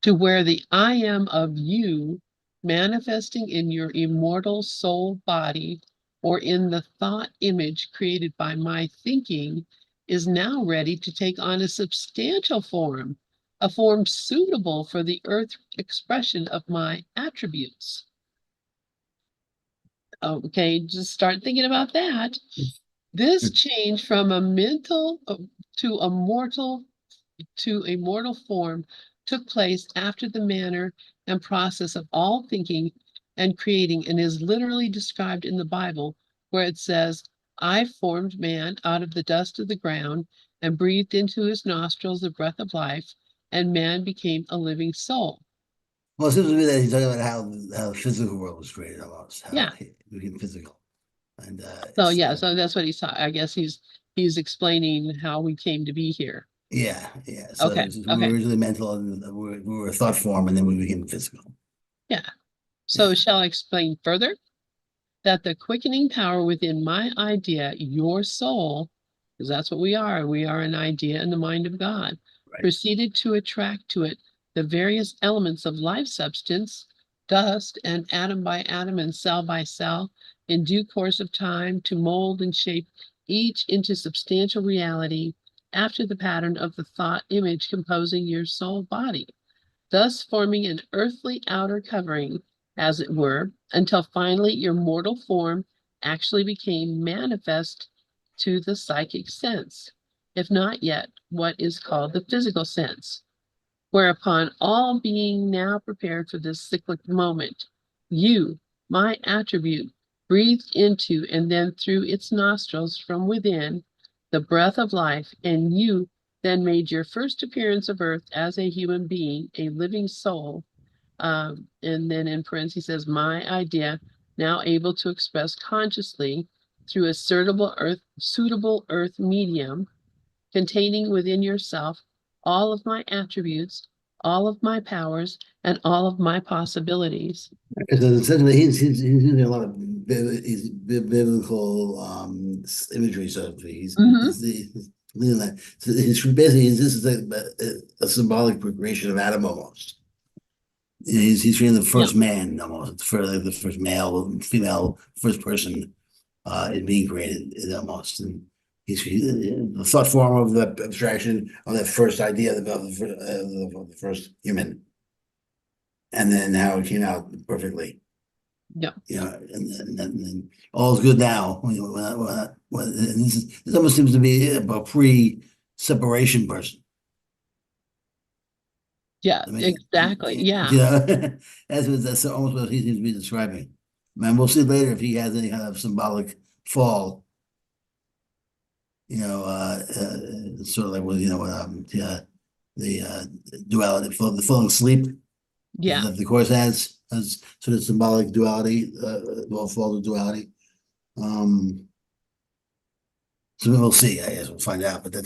A: to where the I am of you manifesting in your immortal soul body or in the thought image created by my thinking is now ready to take on a substantial form, a form suitable for the earth expression of my attributes. Okay, just start thinking about that. This change from a mental to a mortal to a mortal form took place after the manner and process of all thinking and creating and is literally described in the Bible, where it says, I formed man out of the dust of the ground and breathed into his nostrils the breath of life, and man became a living soul.
B: Well, it seems to me that he's talking about how the physical world was created, almost how
A: Yeah.
B: it became physical, and
A: So
B: it's
A: yeah, so that's what he's I guess he's explaining how we came to be here.
B: yeah. So
A: Okay,
B: we were
A: okay.
B: originally mental, and we were a thought form, and then we became physical.
A: Yeah.
B: Yeah,
A: So shall I explain further that the quickening power within my idea, your soul, because that's what we are an idea in the mind of God,
B: right.
A: proceeded to attract to it the various elements of life substance, dust, and atom by atom and cell by cell, in due course of time to mold and shape each into substantial reality after the pattern of the thought image composing your soul body. thus forming an earthly outer covering, as it were, until finally your mortal form actually became manifest to the psychic sense, if not yet what is called the physical sense. Whereupon, all being now prepared for this cyclic moment, you, my attribute, breathed into and then through its nostrils from within the breath of life, and you then made your first appearance of earth as a human being, a living soul. And then in parentheses, he says, my idea, now able to express consciously through a suitable earth medium, containing within yourself all of my attributes, all of my powers, and all of my possibilities.
B: Because essentially he's using a lot of biblical imagery, so
A: Mhm.
B: he's leaning that. So he's basically this is a symbolic progression of Adam almost. He's creating the
A: Yeah,
B: first man almost, for like the first male, female, first person is being created almost. And he's the thought form of the abstraction of that first idea of the first human, and then how it came out perfectly.
A: yeah,
B: And all's good now. And this almost seems to be a pre-separation person.
A: yeah,
B: I mean,
A: exactly. Yeah,
B: that's almost what he seems to be describing. Man, we'll see later if he has any kind of symbolic fall. Sort of like the duality, the falling asleep
A: yeah.
B: that the course has sort of symbolic duality, well, fall of duality. Um, so we'll see. I guess we'll find out. But
A: I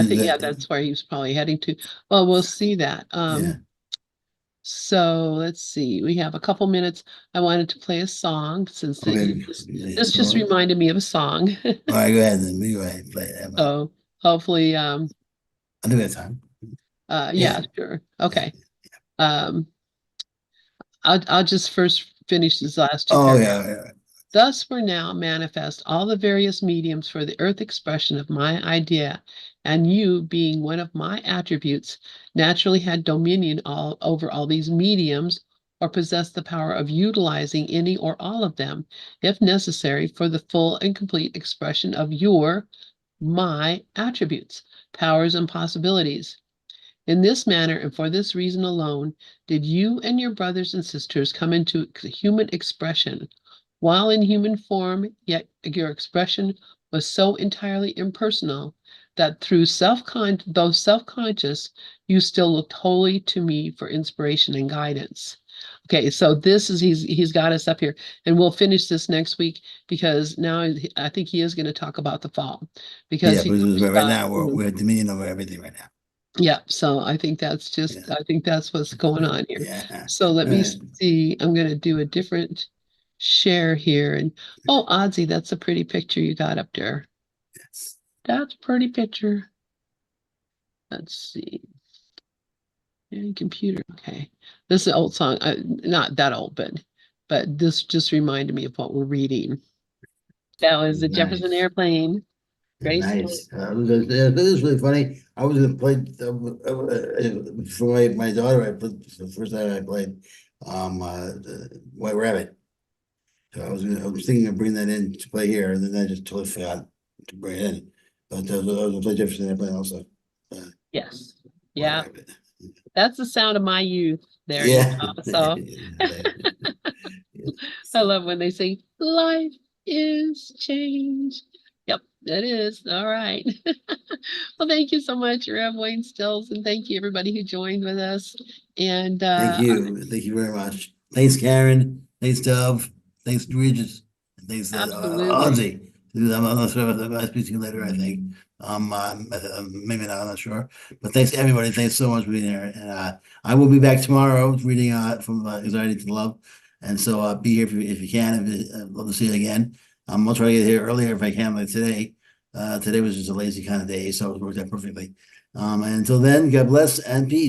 A: think, yeah, that's where he was probably heading to. Well, we'll see that.
B: yeah.
A: So let's see. We have a couple minutes. I wanted to play a song since
B: Okay.
A: this just
B: All
A: reminded me of a song.
B: right, go ahead then. Go ahead. Play it.
A: So hopefully,
B: I think we have time.
A: yeah,
B: Yeah.
A: sure.
B: Yeah.
A: Okay. Um, I'll just first finish these last two
B: Oh
A: paragraphs.
B: yeah.
A: Thus were now manifest all the various mediums for the earth expression of my idea, and you, being one of my attributes, naturally had dominion over all these mediums, or possessed the power of utilizing any or all of them, if necessary, for the full and complete expression of my attributes, powers, and possibilities. In this manner, and for this reason alone, did you and your brothers and sisters come into human expression. While in human form, yet your expression was so entirely impersonal that though self-conscious, you still looked wholly to me for inspiration and guidance. Okay, so this is he's got us up here, and we'll finish this next week because now I think he is going to talk about the fall because
B: Yeah,
A: he
B: because
A: talks
B: right
A: about,
B: now we're dominion over everything right now.
A: yeah, so
B: Yeah.
A: I think that's what's going on here.
B: Yeah.
A: So let
B: All
A: me
B: right.
A: see. I'm going to do a different share here. And oh, Ozzy, that's a pretty picture you got up there.
B: Yes.
A: That's a pretty picture. Let's see. And computer. Okay. This is an old song. Not that old, but this just reminded me of what we're reading. That was the Jefferson
B: Nice.
A: Airplane. Great song.
B: Nice. It is really funny. I was gonna play for my daughter. I played the first time I played White Rabbit. So I was thinking of bringing that in to play here, and then I just totally forgot to bring it in. But I was gonna play Jefferson Airplane also. Uh,
A: Yes.
B: White
A: Yeah.
B: Rabbit.
A: That's the sound of my youth there,
B: Yeah.
A: So I
B: So,
A: love when they say life is change. Yep, that is. All right. Well, thank you so much, Rev Wayne Stills, and thank you everybody who joined with us. And
B: thank you. Thank you very much. Thanks, Karen. Thanks, Dove. Thanks, Regis. And thanks,
A: absolutely.
B: Ozzy. I'm not sure if I'll speak to you later, I think. Maybe not, I'm not sure. But thanks, everybody. Thanks so much for being here. And I will be back tomorrow reading from Anxiety to Love. And so be here if you can. I'd love to see you again. I'll try to get here earlier if I can, like today. Today was just a lazy kind of day, so it worked out perfectly. And until then, God bless and peace.